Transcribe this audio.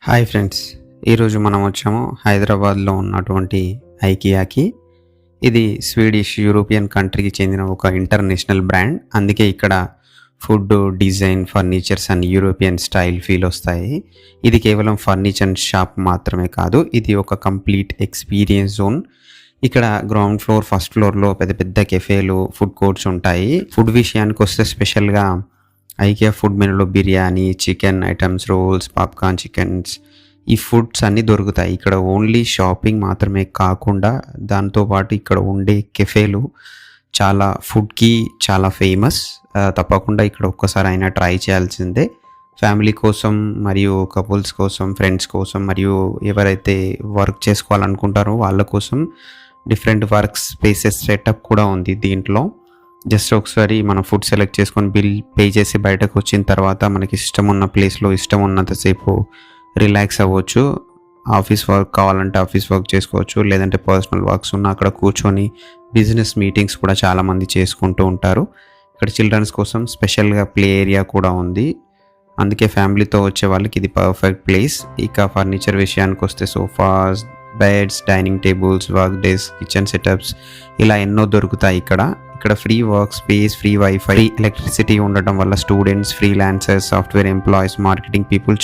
Hi friends, ఈరోజు మనం వచ్చాము హైదరాబాద్లో ఉన్నటువంటి ఐకియాకి. ఇది స్వీడిష్ యూరోపియన్ కంట్రీకి చెందిన ఒక ఇంటర్నేషనల్ బ్రాండ్. అందుకే ఇక్కడ ఫుడ్, డిజైన్, ఫర్నిచర్స్ అన్ని యూరోపియన్ స్టైల్ ఫీల్ వస్తాయి. ఇది కేవలం ఫర్నిచర్ షాప్ మాత్రమే కాదు, ఇది ఒక కంప్లీట్ ఎక్స్పీరియన్స్ జోన్. ఇక్కడ గ్రౌండ్ ఫ్లోర్, ఫస్ట్ ఫ్లోర్లో పెద్ద పెద్ద కెఫేలు, ఫుడ్ కోర్ట్స్ ఉంటాయి. ఫుడ్ విషయానికి వస్తే స్పెషల్గా ఐకియా ఫుడ్ మెనూలో biryani, chicken items, rolls, popcorn, chickens, ఈ ఫుడ్స్ అన్నీ దొరుకుతాయి. ఇక్కడ ఓన్లీ షాపింగ్ మాత్రమే కాకుండా దాంతోపాటు ఇక్కడ ఉండే కెఫేలు చాలా ఫుడ్కి చాలా ఫేమస్. తప్పకుండా ఇక్కడ ఒక్కసారి అయినా ట్రై చేయాల్సిందే. ఫ్యామిలీ కోసం మరియు కపుల్స్ కోసం, ఫ్రెండ్స్ కోసం మరియు ఎవరైతే వర్క్ చేసుకోవాలనుకుంటారో వాళ్ళ కోసం డిఫరెంట్ వర్క్ స్పేసెస్ సెటప్ కూడా ఉంది దీంట్లో. జస్ట్ ఒకసారి మనం ఫుడ్ సెలెక్ట్ చేసుకొని బిల్ పే చేసి బయటకు వచ్చిన తర్వాత మనకి ఇష్టం ఉన్న ప్లేస్లో ఇష్టం ఉన్నంతసేపు రిలాక్స్ అవ్వచ్చు. ఆఫీస్ వర్క్ కావాలంటే ఆఫీస్ వర్క్ చేసుకోవచ్చు, లేదంటే పర్సనల్ వర్క్స్ ఉన్న అక్కడ కూర్చొని బిజినెస్ మీటింగ్స్ కూడా చాలామంది చేసుకుంటూ ఉంటారు. ఇక్కడ చిల్డ్రన్స్ కోసం స్పెషల్గా ప్లే ఏరియా కూడా ఉంది. అందుకే ఫ్యామిలీతో వచ్చే వాళ్ళకి ఇది పర్ఫెక్ట్ ప్లేస్. ఇక ఫర్నిచర్ విషయానికి వస్తే sofas, beds, dining tables, work desk, kitchen setups ఇలా ఎన్నో దొరుకుతాయి ఇక్కడ free work space, free wifi, electricity ఉండటం వల్ల students, freelancers, software employees, marketing people